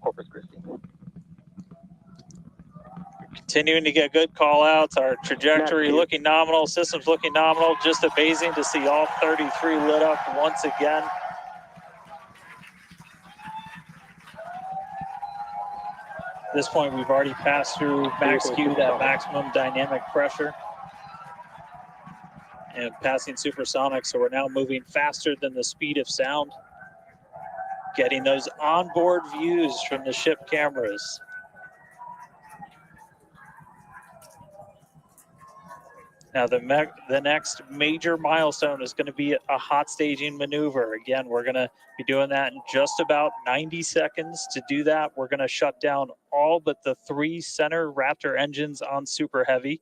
Corpus Christi. Continuing to get good call outs. Our trajectory looking nominal, systems looking nominal. Just amazing to see all 33 lit up once again. At this point, we've already passed through max Q, that maximum dynamic pressure, and passing supersonic. So we're now moving faster than the speed of sound, getting those onboard views from the ship cameras. Now the next major milestone is going to be a hot staging maneuver. Again, we're going to be doing that in just about 90 seconds. To do that, we're going to shut down all but the 3 center Raptor engines on Super Heavy.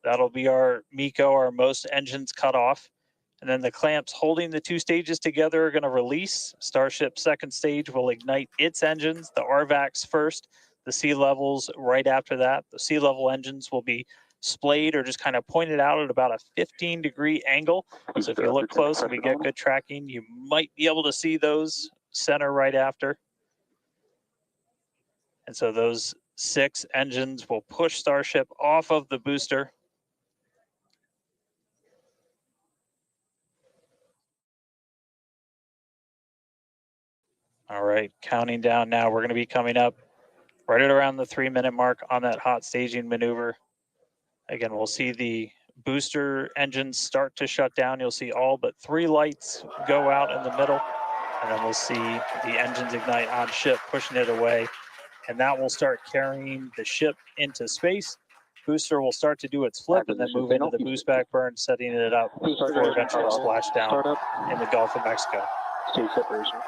That'll be our MECO, our most engines cut off. And then the clamps holding the 2 stages together are going to release. Starship second stage will ignite its engines, the RVACs first, the sea levels right after that. The sea level engines will be splayed or just kind of pointed out at about a 15-degree angle. So if you look close and we get good tracking, you might be able to see those center right after. And so those 6 engines will push Starship off of the booster. All right, counting down now. We're going to be coming up right at around the 3-minute mark on that hot staging maneuver. Again, we'll see the booster engines start to shut down. You'll see all but 3 lights go out in the middle, and then we'll see the engines ignite on ship, pushing it away, and that will start carrying the ship into space. Booster will start to do its flip and then move into the boost back burn, setting it up for eventual splashdown in the Gulf of Mexico. Stage separation.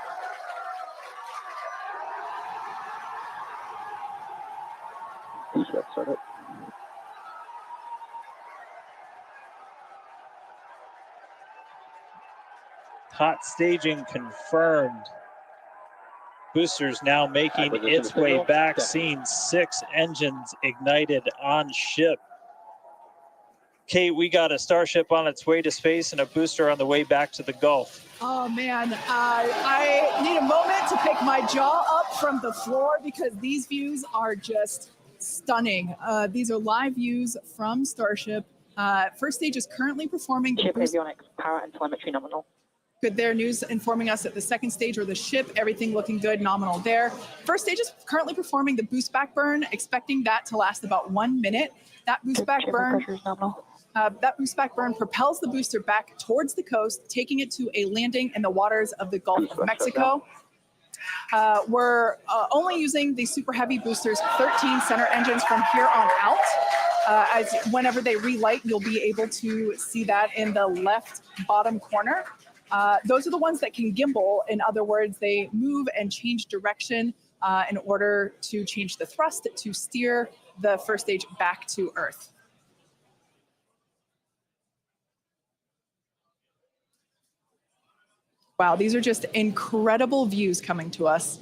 Startup. Hot staging confirmed. Boosters now making its way back, seeing 6 engines ignited on ship. Kate, we got a Starship on its way to space and a booster on the way back to the Gulf. Oh man, I need a moment to pick my jaw up from the floor because these views are just stunning. These are live views from Starship. First stage is currently performing the ship avionics, power and telemetry nominal. Good there, news informing us that the second stage or the ship, everything looking good, nominal there. First stage is currently performing the boost back burn, expecting that to last about 1 minute. That boost back burn, propels the booster back towards the coast, taking it to a landing in the waters of the Gulf of Mexico. We're only using the Super Heavy boosters 13 center engines from here on out. As whenever they relight, you'll be able to see that in the left bottom corner. Those are the ones that can gimbal. In other words, they move and change direction in order to change the thrust to steer the first stage back to Earth. Wow, these are just incredible views coming to us.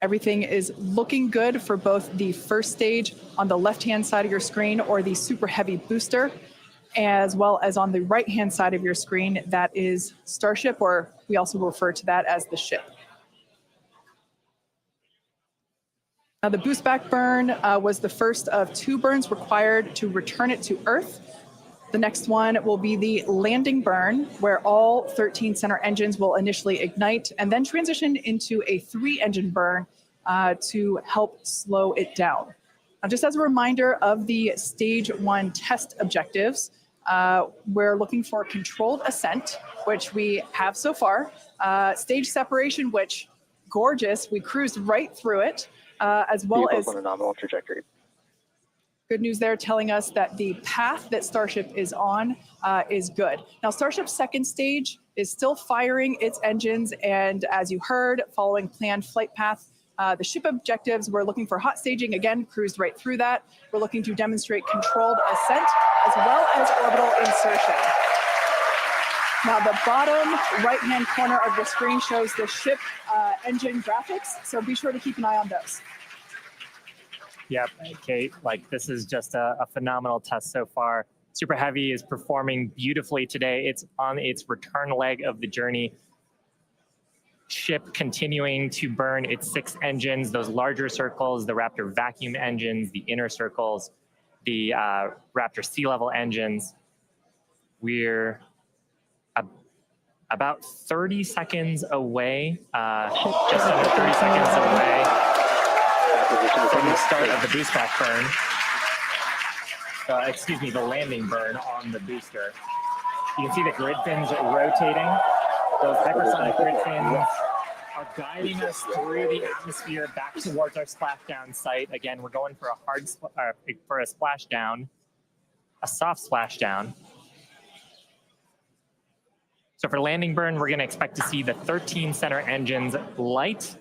Everything is looking good for both the first stage on the left-hand side of your screen or the Super Heavy booster, as well as on the right-hand side of your screen, that is Starship, or we also refer to that as the ship. Now, the boost back burn was the first of 2 burns required to return it to Earth. The next one will be the landing burn, where all 13 center engines will initially ignite and then transition into a 3-engine burn to help slow it down. Now, just as a reminder of the stage 1 test objectives, we're looking for controlled ascent, which we have so far. Stage separation, which gorgeous, we cruised right through it, as well as on a nominal trajectory. Good news there, telling us that the path that Starship is on is good. Now, Starship's second stage is still firing its engines, and as you heard, following planned flight path. The ship objectives, we're looking for hot staging, again, cruised right through that. We're looking to demonstrate controlled ascent as well as orbital insertion. Now, the bottom right-hand corner of the screen shows the ship engine graphics, so be sure to keep an eye on those. Yep, Kate, like this is just a phenomenal test so far. Super Heavy is performing beautifully today. It's on its return leg of the journey. ship continuing to burn its 6 engines, those larger circles, the Raptor vacuum engines, the inner circles, the Raptor sea level engines. We're about 30 seconds away, just under 30 seconds away from the start of the boost back burn. Excuse me, the landing burn on the booster. You can see the grid fins rotating. Those hypersonic grid fins are guiding us through the atmosphere back towards our splashdown site. Again, we're going for a splashdown, a soft splashdown. So for landing burn, we're going to expect to see the 13 center engines light,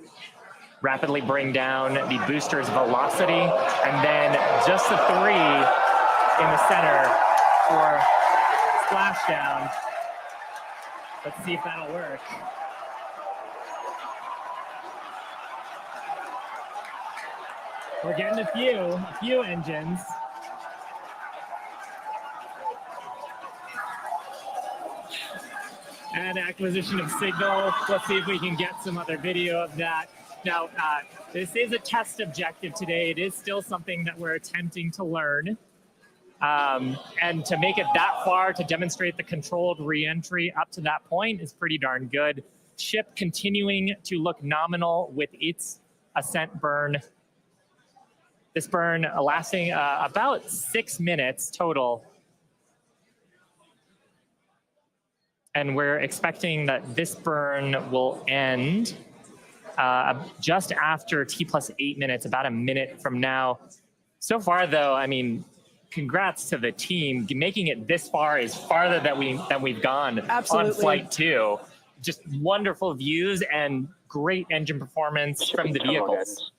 rapidly bring down the booster's velocity, and then just the 3 in the center for splashdown. Let's see if that'll work. We're getting a few engines. And acquisition of signal. Let's see if we can get some other video of that. Now, this is a test objective today. It is still something that we're attempting to learn. And to make it that far, to demonstrate the controlled re-entry up to that point is pretty darn good. Ship continuing to look nominal with its ascent burn. This burn lasting about 6 minutes total. And we're expecting that this burn will end just after T+8 minutes, about a minute from now. So far, though, I mean, congrats to the team. Making it this far is farther than we've gone. Absolutely. On flight 2. Just wonderful views and great engine performance from the vehicles.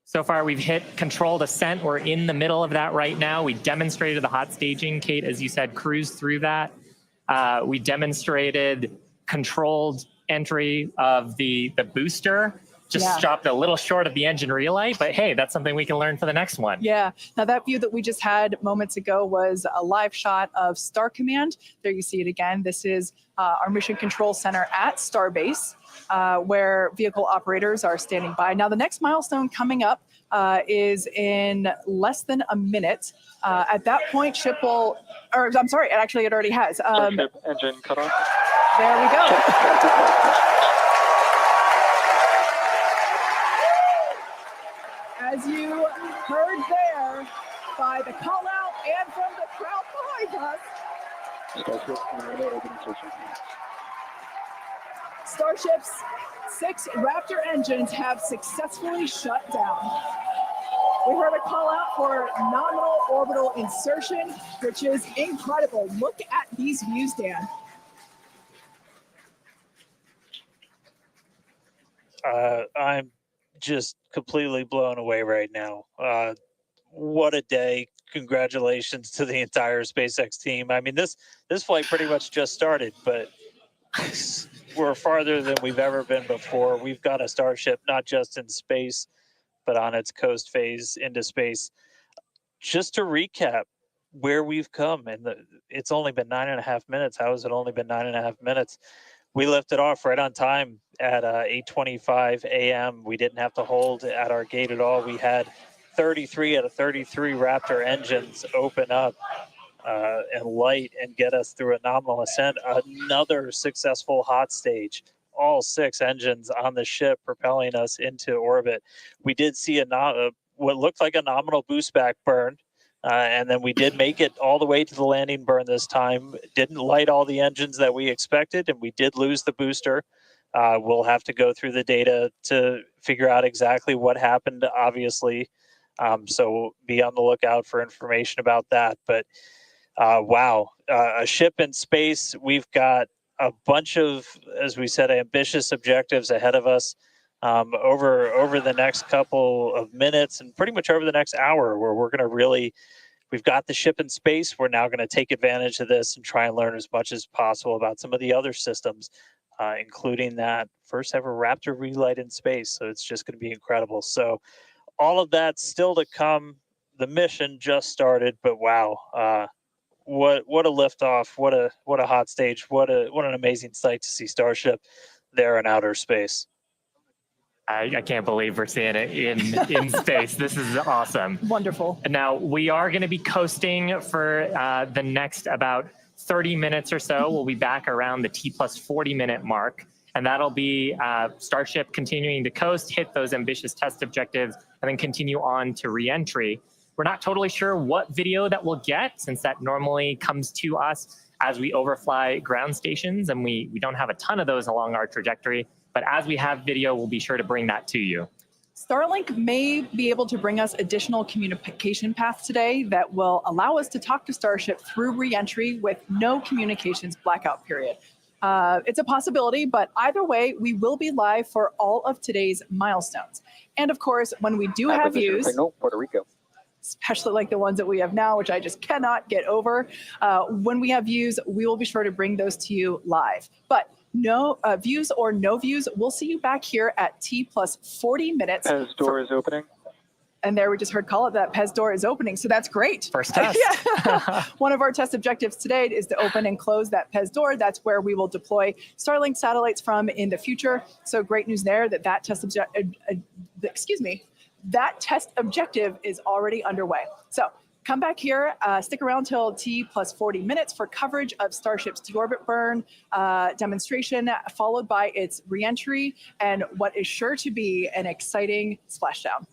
So far, we've hit controlled ascent. We're in the middle of that right now. We demonstrated the hot staging. Kate, as you said, cruised through that. We demonstrated controlled entry of the booster. Just stopped a little short of the engine relight, but hey, that's something we can learn for the next one. Yeah. Now that view that we just had moments ago was a live shot of Star Command. There you see it again. This is our mission control center at Starbase, where vehicle operators are standing by. Now the next milestone coming up is in less than a minute. At that point, ship will, or I'm sorry, actually it already has. Ship engine cut off. There we go. As you heard there, by the call out and from the crowd behind us, Starship's 6 Raptor engines have successfully shut down. We heard a call out for nominal orbital insertion, which is incredible. Look at these views, Dan. I'm just completely blown away right now. What a day. Congratulations to the entire SpaceX team. I mean, this flight pretty much just started, but we're farther than we've ever been before. We've got a Starship not just in space, but on its coast phase into space. Just to recap where we've come, and it's only been 9.5 minutes. How has it only been 9.5 minutes? We lifted off right on time at 8:25 a.m. We didn't have to hold at our gate at all. We had 33 out of 33 Raptor engines open up and light and get us through a nominal ascent. Another successful hot stage. All 6 engines on the ship propelling us into orbit. We did see what looked like a nominal boost back burn. And then we did make it all the way to the landing burn this time. Didn't light all the engines that we expected, and we did lose the booster. We'll have to go through the data to figure out exactly what happened, obviously. So be on the lookout for information about that. But wow, a ship in space. We've got a bunch of, as we said, ambitious objectives ahead of us. Over the next couple of minutes and pretty much over the next hour, where we're going to we've got the ship in space. We're now going to take advantage of this and try and learn as much as possible about some of the other systems, including that first ever Raptor relight in space. So it's just going to be incredible. So all of that still to come. The mission just started, but wow, what a liftoff! What a hot stage! What an amazing sight to see Starship there in outer space. I can't believe we're seeing it in space. This is awesome. Wonderful. And now we are going to be coasting for the next about 30 minutes or so. We'll be back around the T plus 40-minute mark. And that'll be Starship continuing to coast, hit those ambitious test objectives, and then continue on to reentry. We're not totally sure what video that we'll get, since that normally comes to us as we overfly ground stations, and we don't have a ton of those along our trajectory. But as we have video, we'll be sure to bring that to you. Starlink may be able to bring us additional communication paths today that will allow us to talk to Starship through reentry with no communications blackout period. It's a possibility, but either way, we will be live for all of today's milestones. And of course, when we do have views, signal, Puerto Rico. especially like the ones that we have now, which I just cannot get over, when we have views, we will be sure to bring those to you live. But no views or no views, we'll see you back here at T plus 40 minutes. Pez door is opening. And there we just heard call it that Pez door is opening. So that's great. First test. Yeah. One of our test objectives today is to open and close that Pez door. That's where we will deploy Starlink satellites from in the future. So great news there that that test objective is already underway. So come back here, stick around till T plus 40 minutes for coverage of Starship's deorbit burn demonstration, followed by its reentry and what is sure to be an exciting splashdown.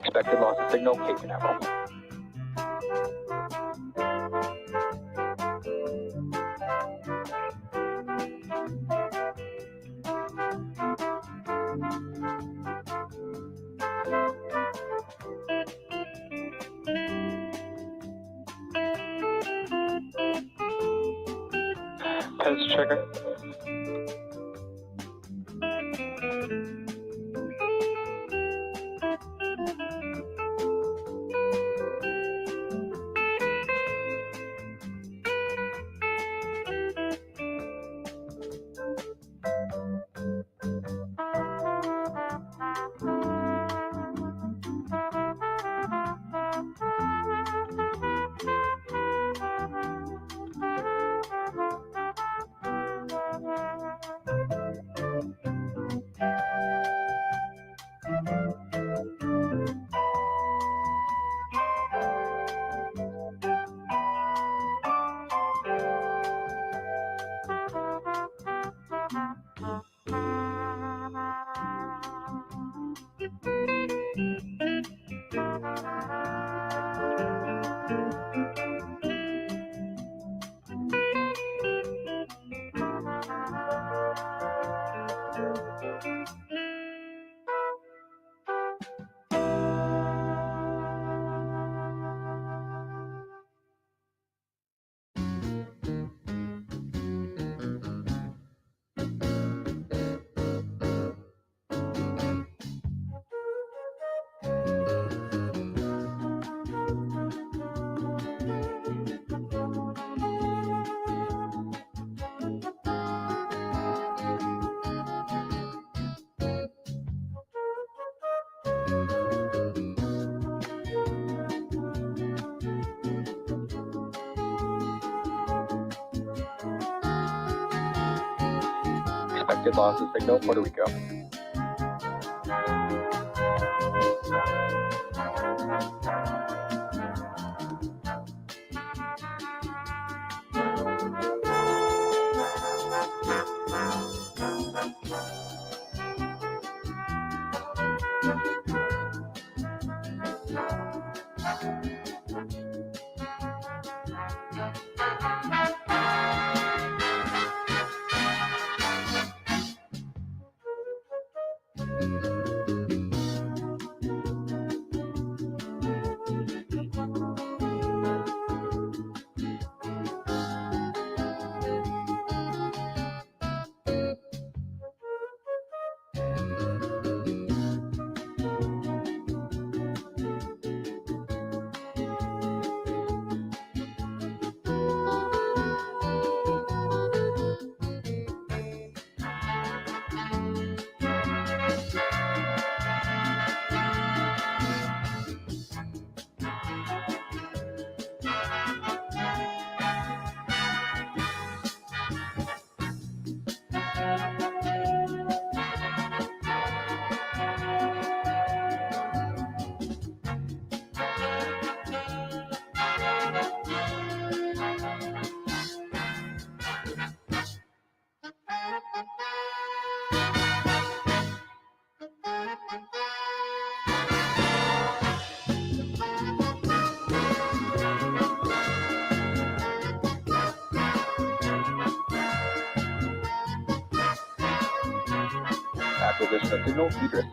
Expected loss of signal, Cape Canaveral. Pez checker. Expected loss of signal, Puerto Rico. Acquisition of signal, Idris.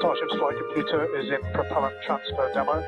Starship's flight computer is in propellant transfer demo.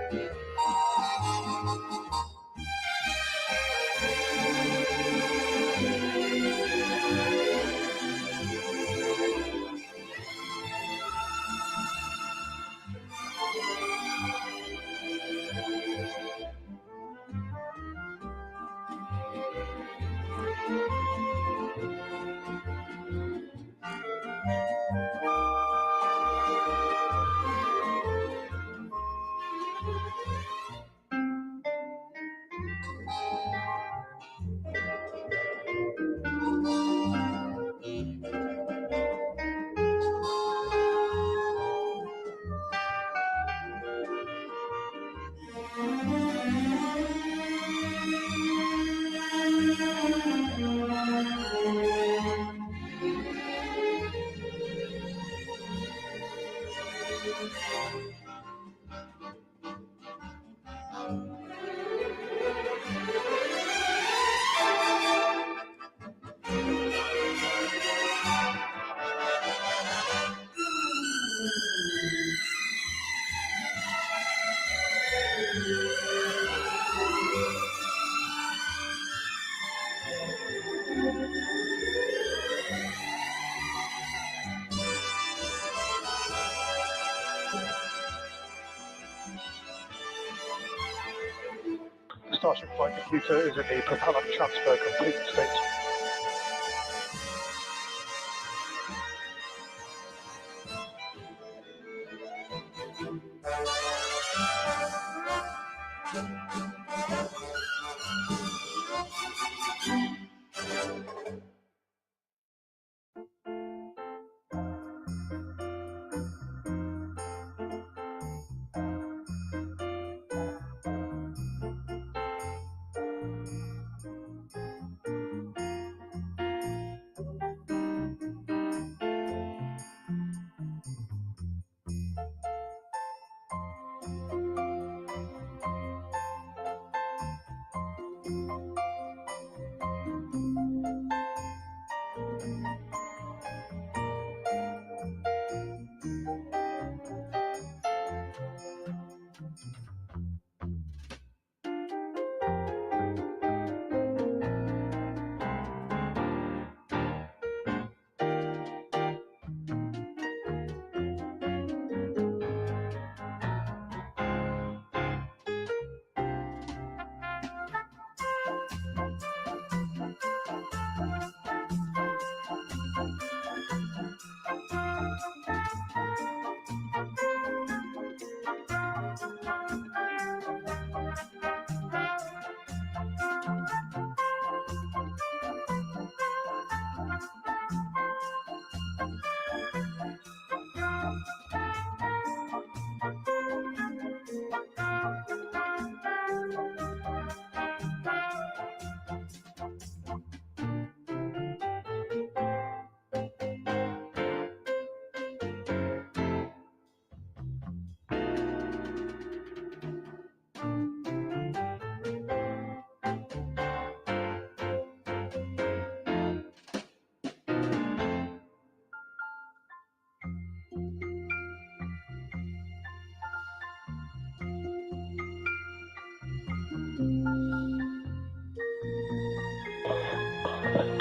Starship flight computer is in the propellant transfer complete state.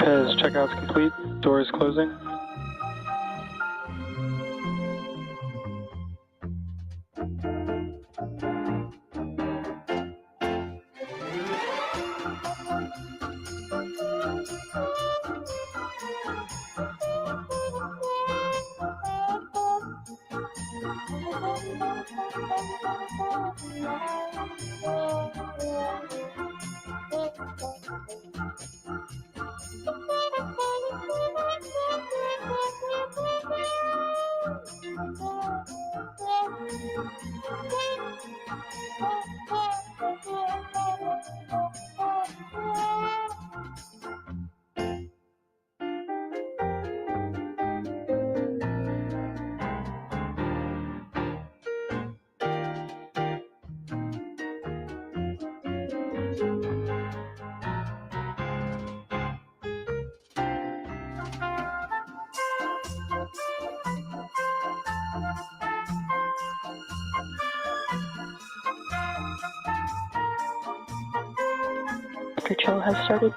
Pez, checkout's complete. Doors closing. Patrol has started.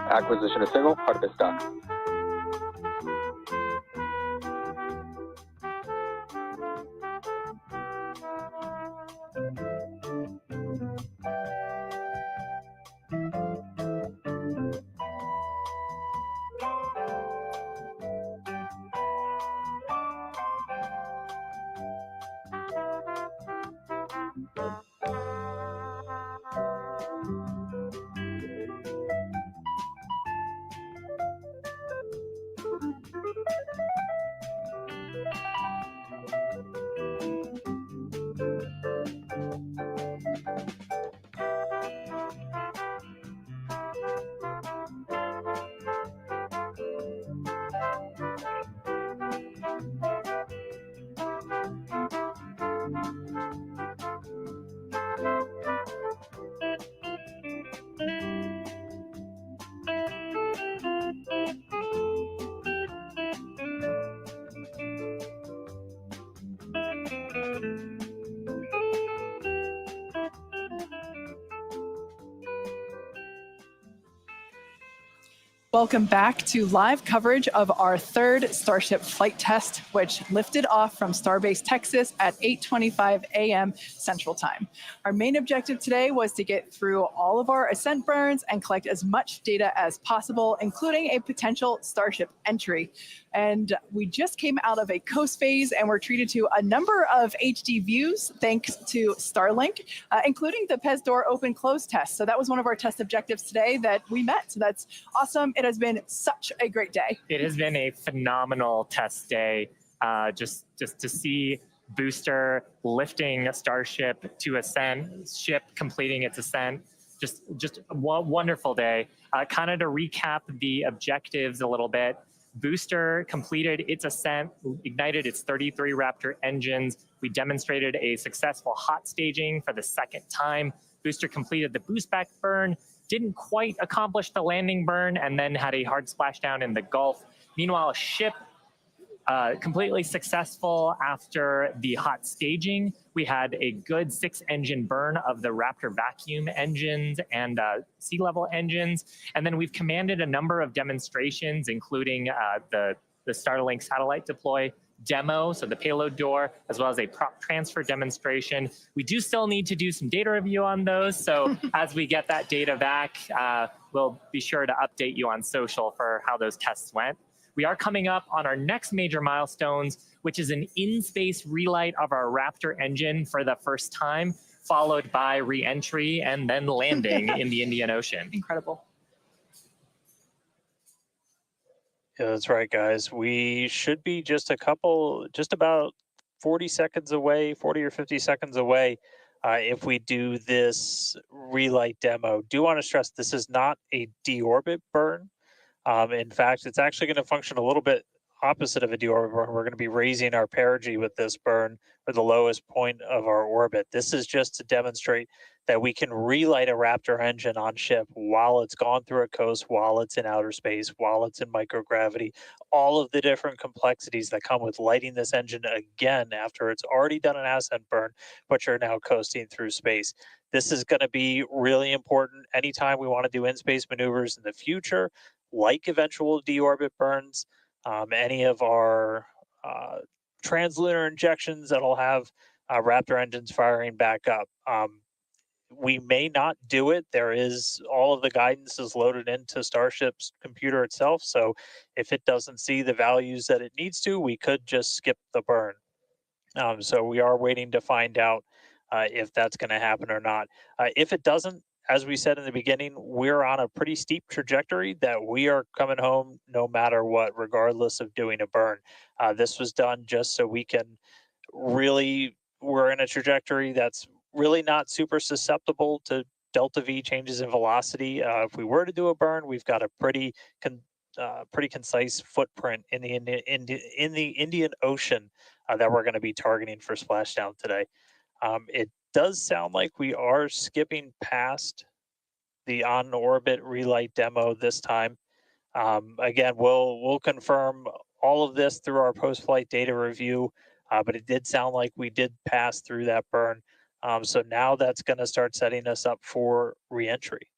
Acquisition of signal, harvest dock. Welcome back to live coverage of our third Starship flight test, which lifted off from Starbase, Texas at 8:25 a.m. Central Time. Our main objective today was to get through all of our ascent burns and collect as much data as possible, including a potential Starship entry. And we just came out of a coast phase and were treated to a number of HD views thanks to Starlink, including the PEZ door open-close test. So that was one of our test objectives today that we met. So that's awesome. It has been such a great day. It has been a phenomenal test day. Just to see booster lifting a Starship to ascent, ship completing its ascent. Just a wonderful day. Kind of to recap the objectives a little bit. Booster completed its ascent, ignited its 33 Raptor engines. We demonstrated a successful hot staging for the second time. Booster completed the boost back burn, didn't quite accomplish the landing burn, and then had a hard splashdown in the Gulf. Meanwhile, ship completely successful after the hot staging. We had a good 6-engine burn of the Raptor vacuum engines and sea level engines. And then we've commanded a number of demonstrations, including the Starlink satellite deploy demo, so the payload door, as well as a prop transfer demonstration. We do still need to do some data review on those. So as we get that data back, we'll be sure to update you on social for how those tests went. We are coming up on our next major milestones, which is an in-space relight of our Raptor engine for the first time, followed by re-entry and then landing in the Indian Ocean. Incredible. Yeah, that's right, guys. We should be just about 40 seconds away, 40 or 50 seconds away, if we do this relight demo. Do want to stress this is not a deorbit burn. In fact, it's actually going to function a little bit opposite of a deorbit burn. We're going to be raising our perigee with this burn for the lowest point of our orbit. This is just to demonstrate that we can relight a Raptor engine on ship while it's gone through a coast, while it's in outer space, while it's in microgravity, all of the different complexities that come with lighting this engine again after it's already done an ascent burn, but you're now coasting through space. This is going to be really important anytime we want to do in-space maneuvers in the future, like eventual deorbit burns, any of our translunar injections that'll have Raptor engines firing back up. We may not do it. There is all of the guidance is loaded into Starship's computer itself. So if it doesn't see the values that it needs to, we could just skip the burn. So we are waiting to find out if that's going to happen or not. If it doesn't, as we said in the beginning, we're on a pretty steep trajectory that we are coming home no matter what, regardless of doing a burn. This was done just so we can really, we're in a trajectory that's really not super susceptible to delta V changes in velocity. If we were to do a burn, we've got a pretty concise footprint in the Indian Ocean that we're going to be targeting for splashdown today. It does sound like we are skipping past the on-orbit relight demo this time. Again, we'll confirm all of this through our post-flight data review, but it did sound like we did pass through that burn. So now that's going to start setting us up for reentry.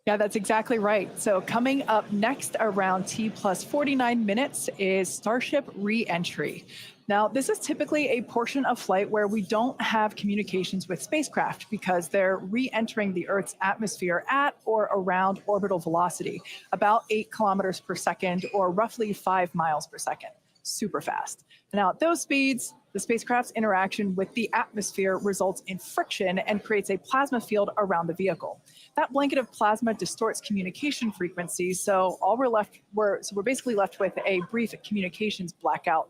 Yeah, that's exactly right. So coming up next around T plus 49 minutes is Starship re-entry. Now, this is typically a portion of flight where we don't have communications with spacecraft because they're re-entering the Earth's atmosphere at or around orbital velocity, about 8 kilometers per second or roughly 5 miles per second. Super fast. Now, at those speeds, the spacecraft's interaction with the atmosphere results in friction and creates a plasma field around the vehicle. That blanket of plasma distorts communication frequencies, so we're basically left with a brief communications blackout.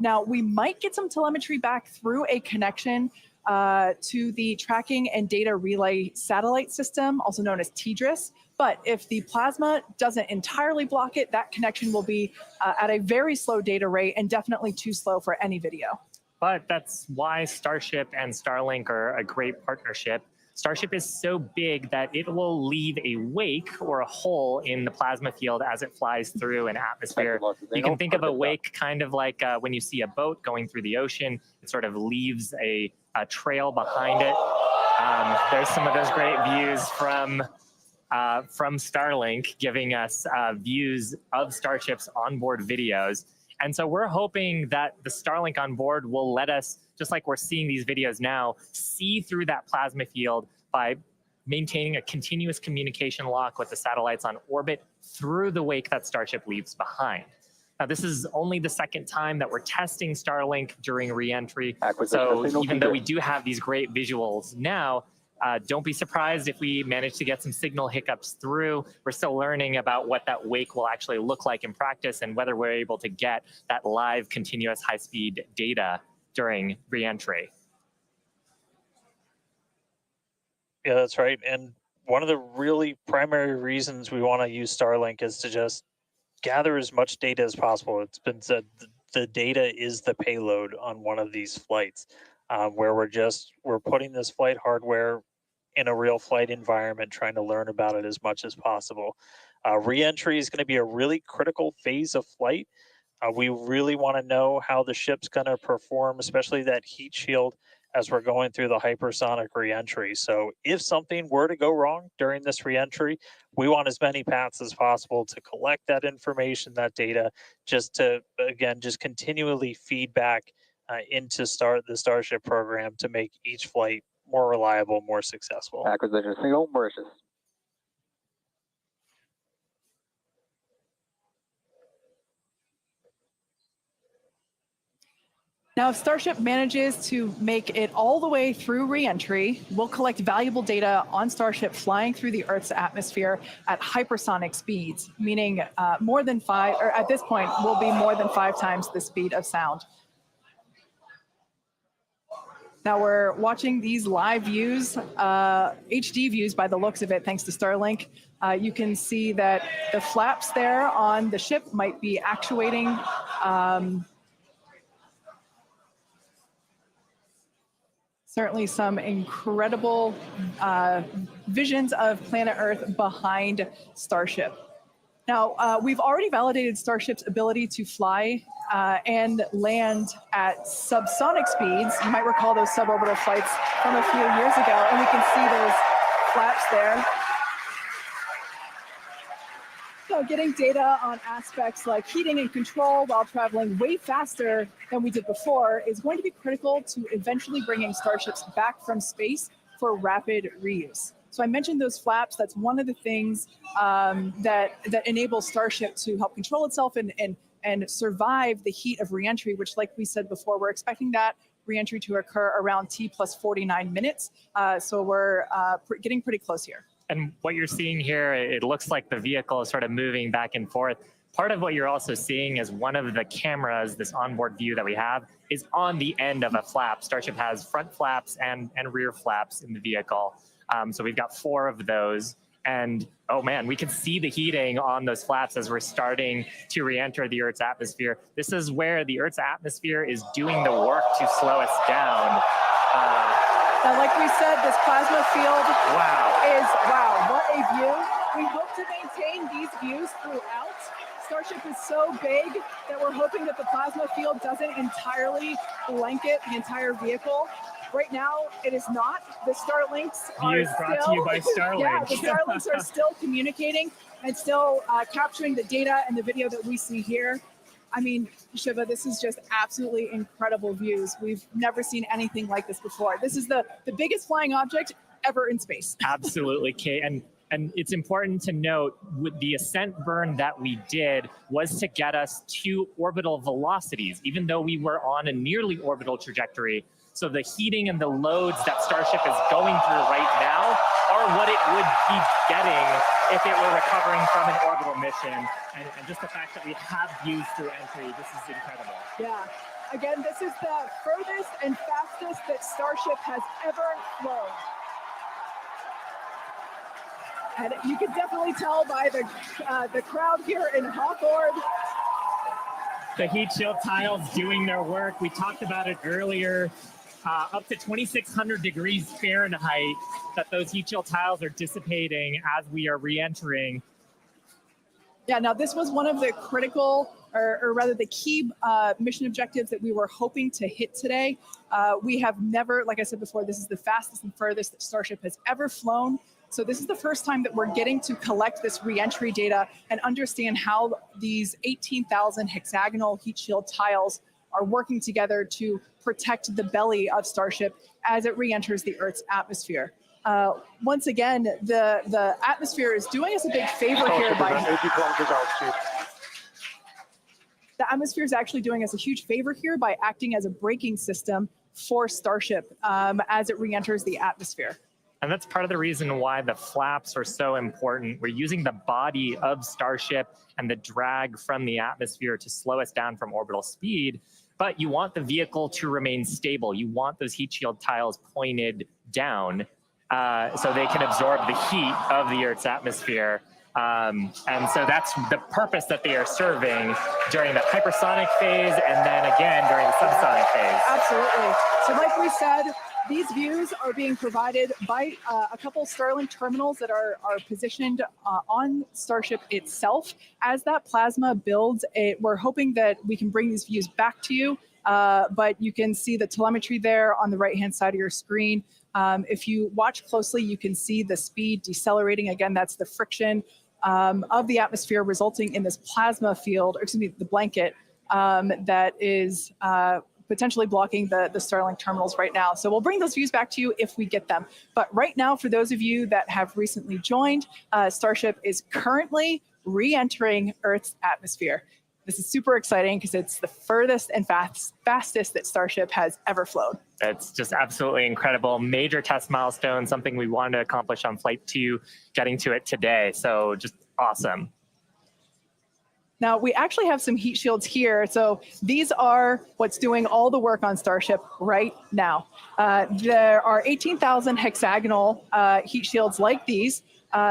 Now, we might get some telemetry back through a connection to the Tracking and Data Relay Satellite System, also known as TDRS. But if the plasma doesn't entirely block it, that connection will be at a very slow data rate and definitely too slow for any video. But that's why Starship and Starlink are a great partnership. Starship is so big that it will leave a wake or a hole in the plasma field as it flies through an atmosphere. You can think of a wake kind of like when you see a boat going through the ocean, it sort of leaves a trail behind it. There's some of those great views from Starlink giving us views of Starship's onboard videos. And so we're hoping that the Starlink on board will let us, just like we're seeing these videos now, see through that plasma field by maintaining a continuous communication lock with the satellites on orbit through the wake that Starship leaves behind. Now, this is only the second time that we're testing Starlink during reentry. So even though we do have these great visuals now, don't be surprised if we manage to get some signal hiccups through. We're still learning about what that wake will actually look like in practice and whether we're able to get that live continuous high-speed data during reentry. Yeah, that's right. And one of the really primary reasons we want to use Starlink is to just gather as much data as possible. It's been said the data is the payload on one of these flights, where we're putting this flight hardware in a real flight environment, trying to learn about it as much as possible. Re-entry is going to be a really critical phase of flight. We really want to know how the ship's going to perform, especially that heat shield as we're going through the hypersonic re-entry. So if something were to go wrong during this re-entry, we want as many paths as possible to collect that information, that data, just to, again, just continually feed back into the Starship program to make each flight more reliable, more successful. Acquisition signal, Mauritius. Now, if Starship manages to make it all the way through re-entry, we'll collect valuable data on Starship flying through the Earth's atmosphere at hypersonic speeds, meaning more than 5, or at this point, will be more than 5 times the speed of sound. Now we're watching these live views, HD views by the looks of it, thanks to Starlink. You can see that the flaps there on the ship might be actuating. Certainly some incredible visions of planet Earth behind Starship. Now, we've already validated Starship's ability to fly and land at subsonic speeds. You might recall those suborbital flights from a few years ago, and we can see those flaps there. So getting data on aspects like heating and control while traveling way faster than we did before is going to be critical to eventually bringing Starships back from space for rapid reuse. So I mentioned those flaps. That's one of the things that enables Starship to help control itself and survive the heat of reentry, which, like we said before, we're expecting that reentry to occur around T plus 49 minutes. So we're getting pretty close here. And what you're seeing here, it looks like the vehicle is sort of moving back and forth. Part of what you're also seeing is one of the cameras, this onboard view that we have, is on the end of a flap. Starship has front flaps and rear flaps in the vehicle. So we've got 4 of those. And oh man, we can see the heating on those flaps as we're starting to re-enter the Earth's atmosphere. This is where the Earth's atmosphere is doing the work to slow us down. Now, like we said, this plasma field is, wow, what a view. We hope to maintain these views throughout. Starship is so big that we're hoping that the plasma field doesn't entirely blanket the entire vehicle. Right now, it is not. The Starlinks are still, brought to you by Starlink. Yeah, the Starlinks are still communicating and still capturing the data and the video that we see here. I mean, Shiva, this is just absolutely incredible views. We've never seen anything like this before. This is the biggest flying object ever in space. Absolutely, Kate. And it's important to note, with the ascent burn that we did was to get us to orbital velocities, even though we were on a nearly orbital trajectory. So the heating and the loads that Starship is going through right now are what it would be getting if it were recovering from an orbital mission. And just the fact that we have views through entry, this is incredible. Yeah. Again, this is the furthest and fastest that Starship has ever flown. And you can definitely tell by the crowd here in Hawthorne. The heat shield tiles doing their work. We talked about it earlier. Up to 2,600 degrees Fahrenheit that those heat shield tiles are dissipating as we are re-entering. Yeah, now this was one of the critical, or rather the key mission objectives that we were hoping to hit today. We have never, like I said before, this is the fastest and furthest that Starship has ever flown. So this is the first time that we're getting to collect this re-entry data and understand how these 18,000 hexagonal heat shield tiles are working together to protect the belly of Starship as it re-enters the Earth's atmosphere. Once again, the atmosphere is doing us a big favor here by 80 kilometers altitude. The atmosphere is actually doing us a huge favor here by acting as a braking system for Starship as it re-enters the atmosphere. And that's part of the reason why the flaps are so important. We're using the body of Starship and the drag from the atmosphere to slow us down from orbital speed. But you want the vehicle to remain stable. You want those heat shield tiles pointed down so they can absorb the heat of the Earth's atmosphere. And so that's the purpose that they are serving during the hypersonic phase and then again during the subsonic phase. Absolutely. So like we said, these views are being provided by a couple Starlink terminals that are positioned on Starship itself. As that plasma builds, we're hoping that we can bring these views back to you, but you can see the telemetry there on the right-hand side of your screen. If you watch closely, you can see the speed decelerating. Again, that's the friction of the atmosphere resulting in this plasma field, or excuse me, the blanket that is potentially blocking the Starlink terminals right now. So we'll bring those views back to you if we get them. But right now, for those of you that have recently joined, Starship is currently re-entering Earth's atmosphere. This is super exciting because it's the furthest and fastest that Starship has ever flown. It's just absolutely incredible. Major test milestone, something we wanted to accomplish on Flight 2, getting to it today. So just awesome. Now, we actually have some heat shields here. So these are what's doing all the work on Starship right now. There are 18,000 hexagonal heat shields like these.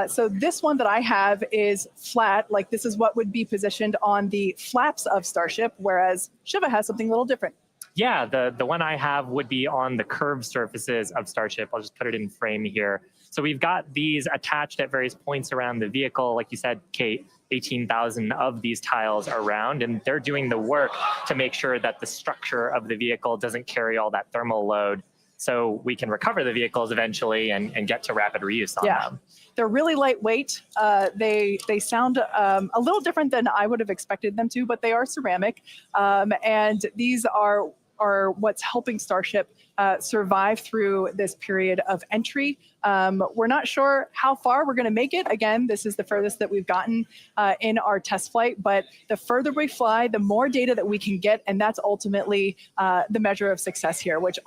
So this one that I have is flat, like this is what would be positioned on the flaps of Starship, whereas Shiva has something a little different. Yeah, the one I have would be on the curved surfaces of Starship. I'll just put it in frame here. So we've got these attached at various points around the vehicle. Like you said, Kate, 18,000 of these tiles around, and they're doing the work to make sure that the structure of the vehicle doesn't carry all that thermal load, so we can recover the vehicles eventually and get to rapid reuse on them. They're really lightweight. They sound a little different than I would have expected them to, but they are ceramic. And these are what's helping Starship survive through this period of entry. We're not sure how far we're going to make it. Again, this is the furthest that we've gotten in our test flight, but the further we fly, the more data that we can get, and that's ultimately the measure of success here, which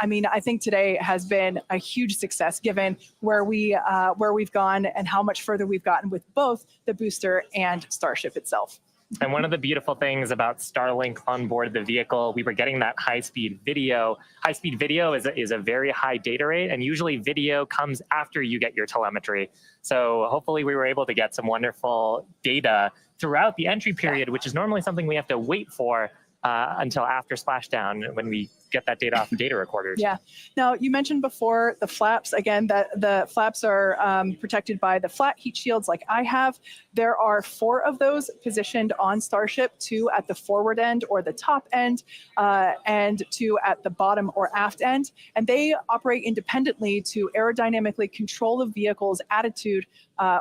I mean, I think today has been a huge success given where we've gone and how much further we've gotten with both the booster and Starship itself. And one of the beautiful things about Starlink on board the vehicle, we were getting that high-speed video. High-speed video is a very high data rate, and usually video comes after you get your telemetry. So hopefully we were able to get some wonderful data throughout the entry period, which is normally something we have to wait for until after splashdown when we get that data off the data recorders. Yeah. Now, you mentioned before the flaps. Again, that the flaps are protected by the flat heat shields like I have. There are 4 of those positioned on Starship, 2 at the forward end or the top end, and 2 at the bottom or aft end. And they operate independently to aerodynamically control the vehicle's attitude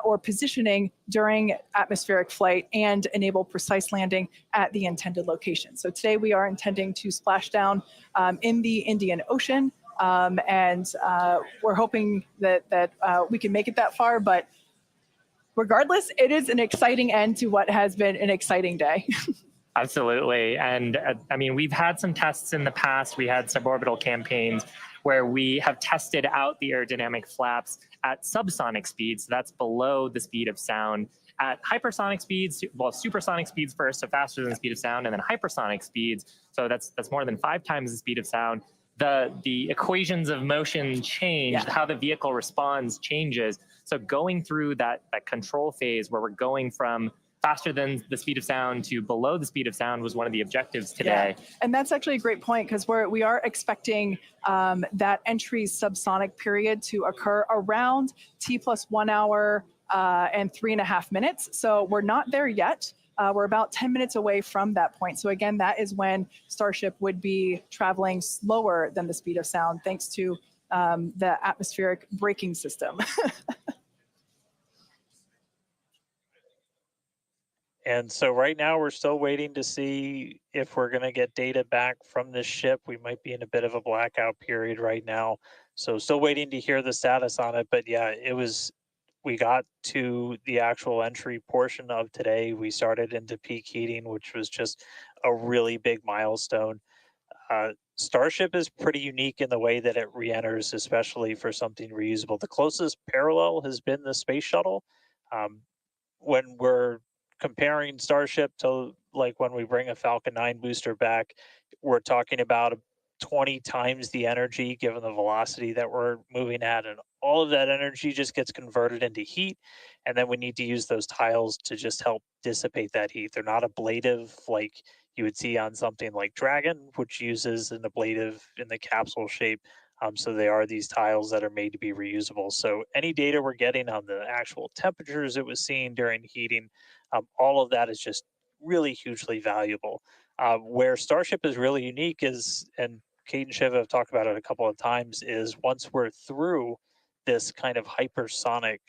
or positioning during atmospheric flight and enable precise landing at the intended location. So today we are intending to splash down in the Indian Ocean, and we're hoping that we can make it that far, but regardless, it is an exciting end to what has been an exciting day. Absolutely. And I mean, we've had some tests in the past. We had suborbital campaigns where we have tested out the aerodynamic flaps at subsonic speeds. So that's below the speed of sound. At hypersonic speeds, well, supersonic speeds first, so faster than the speed of sound, and then hypersonic speeds. So that's more than 5 times the speed of sound. The equations of motion change, how the vehicle responds changes. So going through that control phase where we're going from faster than the speed of sound to below the speed of sound was one of the objectives today. Yeah. And that's actually a great point because we are expecting that entry subsonic period to occur around T plus 1 hour and 3.5 minutes. So we're not there yet. We're about 10 minutes away from that point. So again, that is when Starship would be traveling slower than the speed of sound thanks to the atmospheric braking system. And so right now we're still waiting to see if we're going to get data back from this ship. We might be in a bit of a blackout period right now. So still waiting to hear the status on it. But yeah, we got to the actual entry portion of today. We started into peak heating, which was just a really big milestone. Starship is pretty unique in the way that it re-enters, especially for something reusable. The closest parallel has been the space shuttle. When we're comparing Starship to like when we bring a Falcon 9 booster back, we're talking about 20 times the energy given the velocity that we're moving at, and all of that energy just gets converted into heat, and then we need to use those tiles to just help dissipate that heat. They're not ablative like you would see on something like Dragon, which uses an ablative in the capsule shape. So they are these tiles that are made to be reusable. So any data we're getting on the actual temperatures it was seeing during heating, all of that is just really hugely valuable. Where Starship is really unique is, and Kate and Shiva have talked about it a couple of times, is once we're through this kind of hypersonic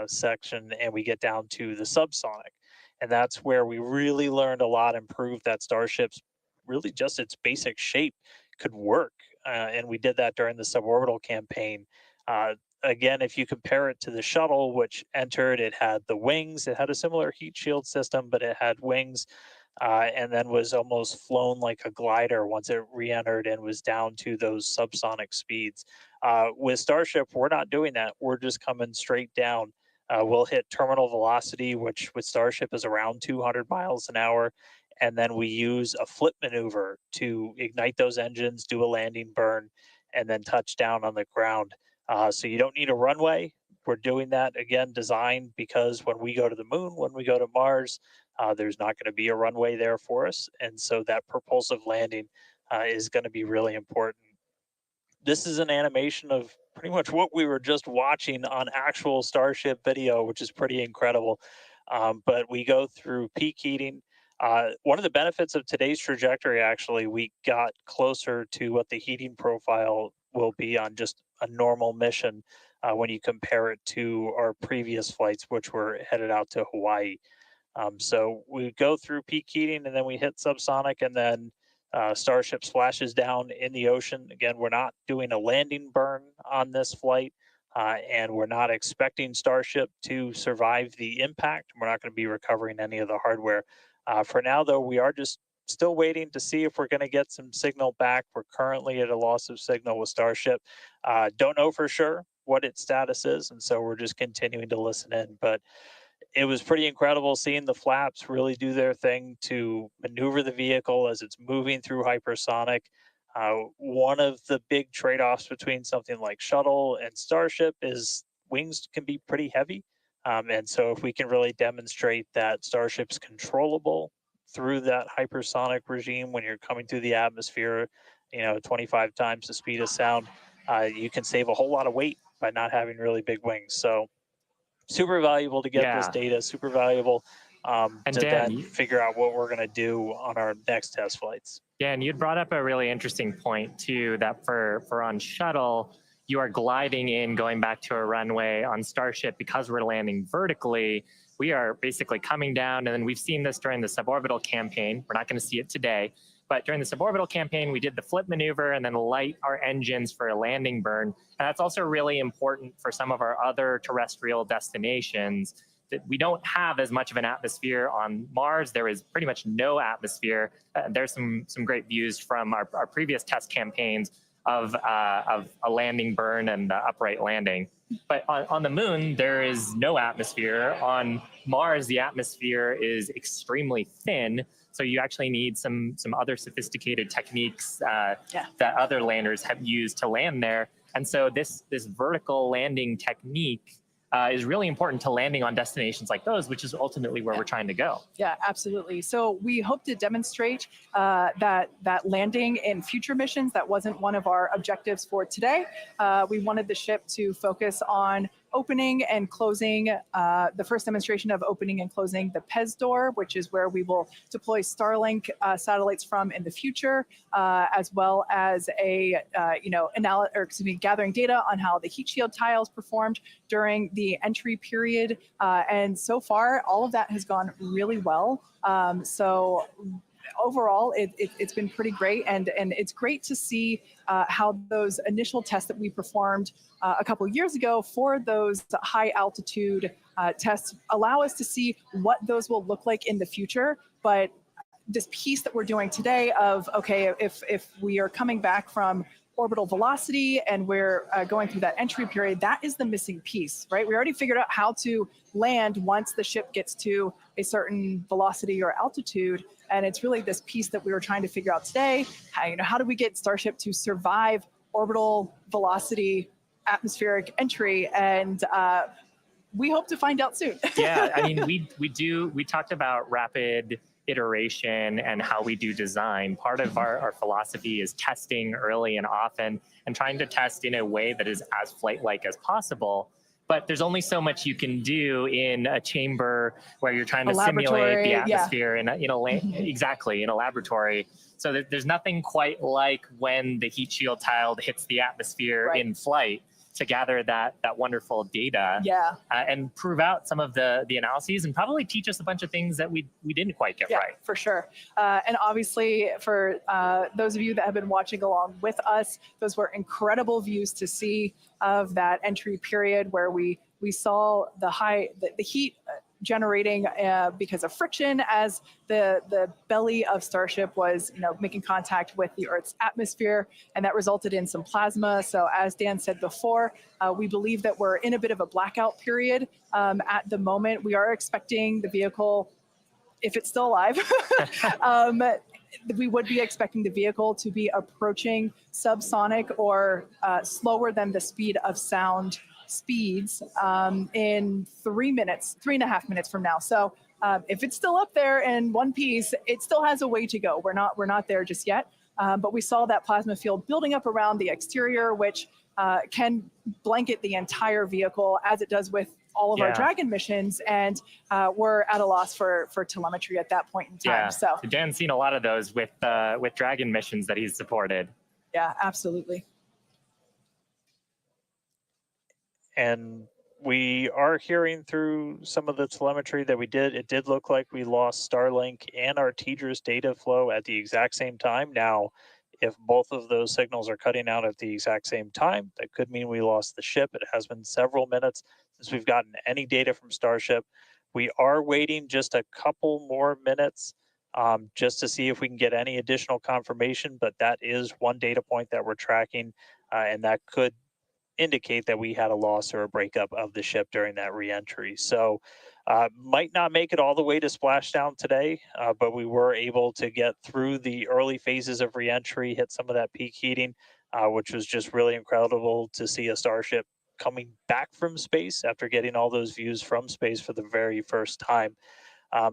section and we get down to the subsonic, and that's where we really learned a lot and proved that Starship's really just its basic shape could work. And we did that during the suborbital campaign. Again, if you compare it to the shuttle, which entered, it had the wings, it had a similar heat shield system, but it had wings and then was almost flown like a glider once it re-entered and was down to those subsonic speeds. With Starship, we're not doing that. We're just coming straight down. We'll hit terminal velocity, which with Starship is around 200 miles an hour. And then we use a flip maneuver to ignite those engines, do a landing burn, and then touch down on the ground. So you don't need a runway. We're doing that, again, designed because when we go to the moon, when we go to Mars, there's not going to be a runway there for us. And so that propulsive landing is going to be really important. This is an animation of pretty much what we were just watching on actual Starship video, which is pretty incredible. But we go through peak heating. One of the benefits of today's trajectory, actually, we got closer to what the heating profile will be on just a normal mission when you compare it to our previous flights, which were headed out to Hawaii. So we go through peak heating and then we hit subsonic, and then Starship splashes down in the ocean. Again, we're not doing a landing burn on this flight, and we're not expecting Starship to survive the impact. We're not going to be recovering any of the hardware. For now, though, we are just still waiting to see if we're going to get some signal back. We're currently at a loss of signal with Starship. Don't know for sure what its status is, and so we're just continuing to listen in. But it was pretty incredible seeing the flaps really do their thing to maneuver the vehicle as it's moving through hypersonic. One of the big trade-offs between something like Shuttle and Starship is wings can be pretty heavy. And so if we can really demonstrate that Starship's controllable through that hypersonic regime when you're coming through the atmosphere, 25 times the speed of sound, you can save a whole lot of weight by not having really big wings. So super valuable to get this data, super valuable to Dan, then figure out what we're going to do on our next test flights. Yeah, and you'd brought up a really interesting point too, that for on Shuttle, you are gliding in, going back to a runway. On Starship, because we're landing vertically, we are basically coming down, and then we've seen this during the suborbital campaign. We're not going to see it today, but during the suborbital campaign, we did the flip maneuver and then light our engines for a landing burn. And that's also really important for some of our other terrestrial destinations, that we don't have as much of an atmosphere on Mars. There is pretty much no atmosphere. There's some great views from our previous test campaigns of a landing burn and the upright landing. But on the moon, there is no atmosphere. On Mars, the atmosphere is extremely thin. So you actually need some other sophisticated techniques that other landers have used to land there. And so this vertical landing technique is really important to landing on destinations like those, which is ultimately where we're trying to go. Yeah, absolutely. So we hope to demonstrate that landing in future missions. That wasn't one of our objectives for today. We wanted the ship to focus on opening and closing, the first demonstration of opening and closing the PEZ door, which is where we will deploy Starlink satellites from in the future, as well as gathering data on how the heat shield tiles performed during the entry period. And so far, all of that has gone really well. So overall, it's been pretty great, and it's great to see how those initial tests that we performed a couple of years ago for those high altitude tests allow us to see what those will look like in the future. But this piece that we're doing today of, okay, if we are coming back from orbital velocity and we're going through that entry period, that is the missing piece, right? We already figured out how to land once the ship gets to a certain velocity or altitude. And it's really this piece that we were trying to figure out today. How do we get Starship to survive orbital velocity atmospheric entry? And we hope to find out soon. Yeah, I mean, we talked about rapid iteration and how we do design. Part of our philosophy is testing early and often and trying to test in a way that is as flight-like as possible. But there's only so much you can do in a chamber where you're trying to simulate the atmosphere in a laboratory. So there's nothing quite like when the heat shield tile hits the atmosphere in flight to gather that wonderful data and prove out some of the analyses and probably teach us a bunch of things that we didn't quite get right. For sure. And obviously for those of you that have been watching along with us, those were incredible views to see of that entry period where we saw the heat generating because of friction as the belly of Starship was, making contact with the Earth's atmosphere, and that resulted in some plasma. So as Dan said before, we believe that we're in a bit of a blackout period at the moment. We are expecting the vehicle, if it's still alive, we would be expecting the vehicle to be approaching subsonic or slower than the speed of sound speeds in 3.5 minutes from now. So if it's still up there in one piece, it still has a way to go. We're not there just yet. But we saw that plasma field building up around the exterior, which can blanket the entire vehicle, as it does with all of our Dragon missions, and we're at a loss for telemetry at that point in time. Yeah. So Dan's seen a lot of those with Dragon missions that he's supported. Yeah, absolutely. And we are hearing through some of the telemetry that it did look like we lost Starlink and our TDRS data flow at the exact same time. Now, if both of those signals are cutting out at the exact same time, that could mean we lost the ship. It has been several minutes since we've gotten any data from Starship. We are waiting just a couple more minutes just to see if we can get any additional confirmation, but that is one data point that we're tracking, and that could indicate that we had a loss or a breakup of the ship during that reentry. So might not make it all the way to splashdown today, but we were able to get through the early phases of reentry, hit some of that peak heating, which was just really incredible to see a Starship coming back from space after getting all those views from space for the very first time.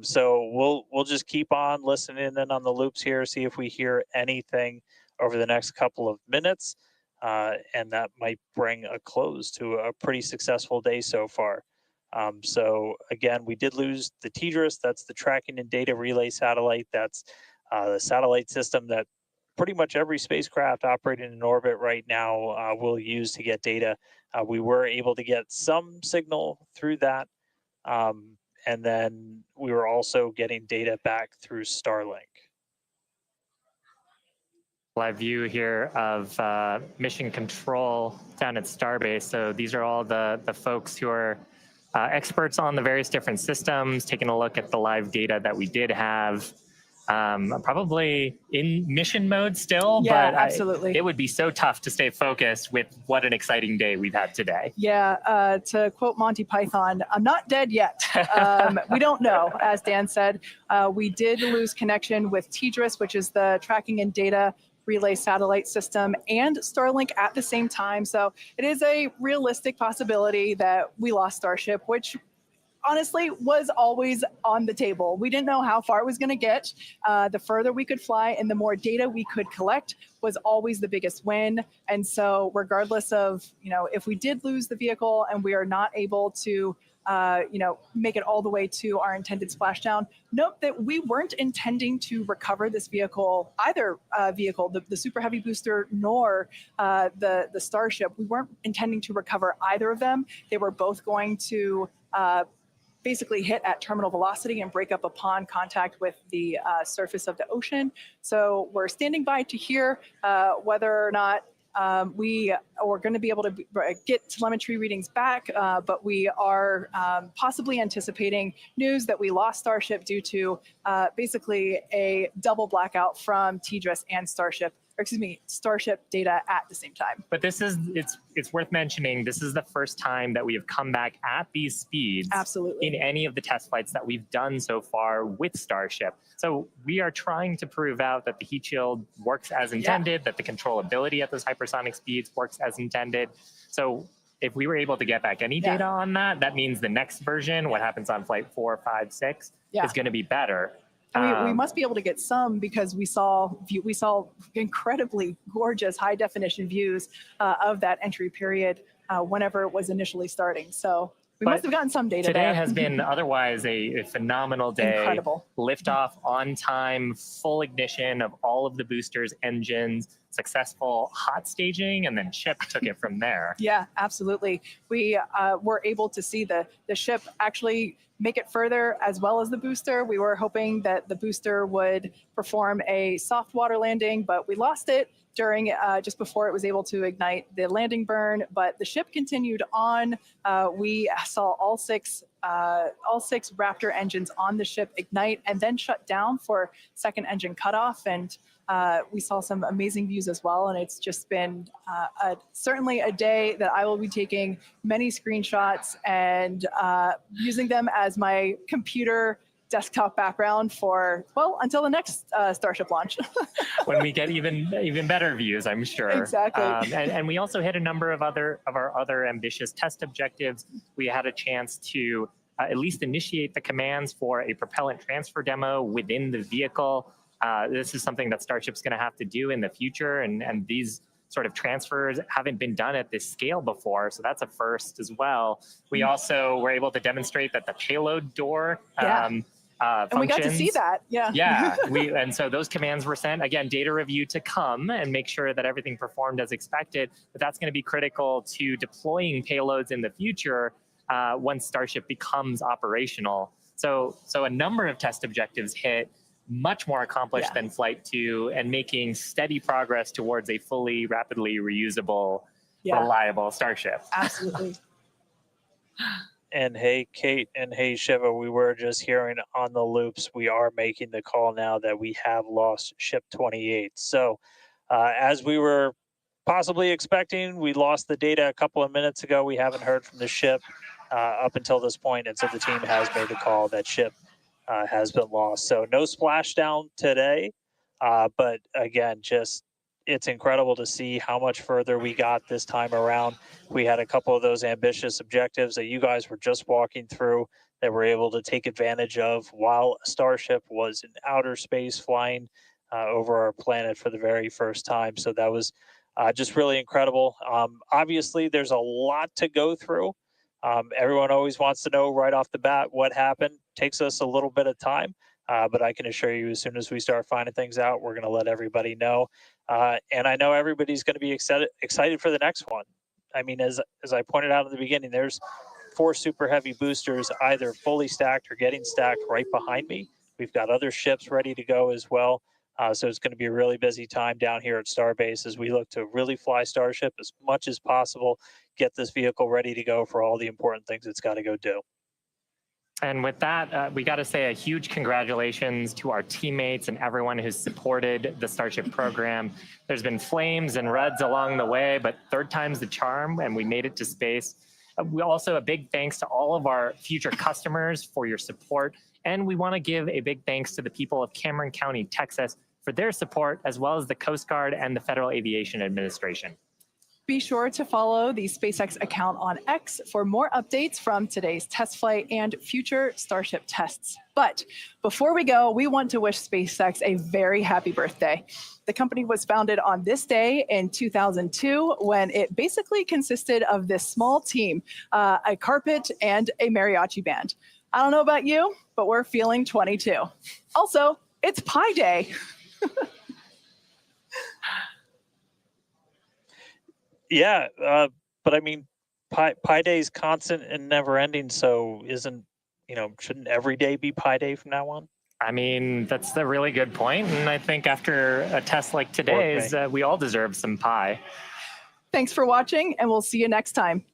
So we'll just keep on listening in on the loops here, see if we hear anything over the next couple of minutes. And that might bring a close to a pretty successful day so far. So again, we did lose the TDRS. That's the tracking and data relay satellite. That's the satellite system that pretty much every spacecraft operating in orbit right now will use to get data. We were able to get some signal through that. And then we were also getting data back through Starlink. Live view here of mission control down at Starbase. So these are all the folks who are experts on the various different systems, taking a look at the live data that we did have. Probably in mission mode still, Yeah, but absolutely. It would be so tough to stay focused with what an exciting day we've had today. Yeah, to quote Monty Python, I'm not dead yet. We don't know, as Dan said. We did lose connection with TDRS, which is the tracking and data relay satellite system, and Starlink at the same time. So it is a realistic possibility that we lost Starship, which honestly was always on the table. We didn't know how far it was going to get. The further we could fly and the more data we could collect was always the biggest win. And so regardless of, if we did lose the vehicle and we are not able to make it all the way to our intended splashdown, note that we weren't intending to recover this vehicle, either vehicle, the Super Heavy booster nor the Starship. We weren't intending to recover either of them. They were both going to basically hit at terminal velocity and break up upon contact with the surface of the ocean. So we're standing by to hear whether or not we are going to be able to get telemetry readings back, but we are possibly anticipating news that we lost Starship due to basically a double blackout from TDRS and Starship data at the same time. But it's worth mentioning, this is the first time that we have come back at these speeds Absolutely. in any of the test flights that we've done so far with Starship. So we are trying to prove out that the heat shield works as intended, that the controllability at those hypersonic speeds works as intended. So if we were able to get back any data on that, that means the next version, what happens on flight 4, 5, 6, is going to be better. We must be able to get some, because we saw incredibly gorgeous high definition views of that entry period whenever it was initially starting. So we must have gotten some data today there. Has been otherwise a phenomenal day. Incredible. Liftoff on time, full ignition of all of the boosters, engines, successful hot staging, and then ship took it from there. Yeah, absolutely. We were able to see the ship actually make it further, as well as the booster. We were hoping that the booster would perform a soft water landing, but we lost it during just before it was able to ignite the landing burn. But the ship continued on. We saw all 6 all 6 Raptor engines on the ship ignite and then shut down for second engine cutoff. And we saw some amazing views as well. And it's just been certainly a day that I will be taking many screenshots and using them as my computer desktop background for, well, until the next Starship launch. When we get even better views, I'm sure. Exactly. And we also hit a number of our other ambitious test objectives. We had a chance to at least initiate the commands for a propellant transfer demo within the vehicle. This is something that Starship's going to have to do in the future, and these sort of transfers haven't been done at this scale before, so that's a first as well. We also were able to demonstrate that the payload door and we got to see that, yeah. And so those commands were sent. Again, data review to come and make sure that everything performed as expected, but that's going to be critical to deploying payloads in the future once Starship becomes operational. So a number of test objectives hit, much more accomplished than Flight 2, and making steady progress towards a fully, rapidly reusable, reliable Starship. Absolutely. And hey, Kate, and hey, Shiva, we were just hearing on the loops, we are making the call now that we have lost Ship 28. So as we were possibly expecting, we lost the data a couple of minutes ago. We haven't heard from the ship up until this point, and so the team has made the call that ship has been lost. So no splashdown today, but again, just it's incredible to see how much further we got this time around. We had a couple of those ambitious objectives that you guys were just walking through that we're able to take advantage of while Starship was in outer space flying over our planet for the very first time. So that was just really incredible. Obviously, there's a lot to go through. Everyone always wants to know right off the bat what happened. Takes us a little bit of time, but I can assure you as soon as we start finding things out, we're going to let everybody know. And I know everybody's going to be excited for the next one. I mean, as I pointed out in the beginning, there's 4 super heavy boosters either fully stacked or getting stacked right behind me. We've got other ships ready to go as well. So it's going to be a really busy time down here at Starbase as we look to really fly Starship as much as possible, get this vehicle ready to go for all the important things it's got to go do. And with that, we got to say a huge congratulations to our teammates and everyone who's supported the Starship program. There's been flames and reds along the way, but third time's the charm, and we made it to space. We also a big thanks to all of our future customers for your support. And we want to give a big thanks to the people of Cameron County, Texas, for their support, as well as the Coast Guard and the Federal Aviation Administration. Be sure to follow the SpaceX account on X for more updates from today's test flight and future Starship tests. But before we go, we want to wish SpaceX a very happy birthday. The company was founded on this day in 2002 when it basically consisted of this small team, a carpet and a mariachi band. I don't know about you, but we're feeling 22. Also, it's Pi Day. Yeah, but I mean, Pi Day is constant and never ending. So shouldn't every day be Pi Day from now on? I mean, that's a really good point. And I think after a test like today's, we all deserve some pie. Thanks for watching, and we'll see you next time.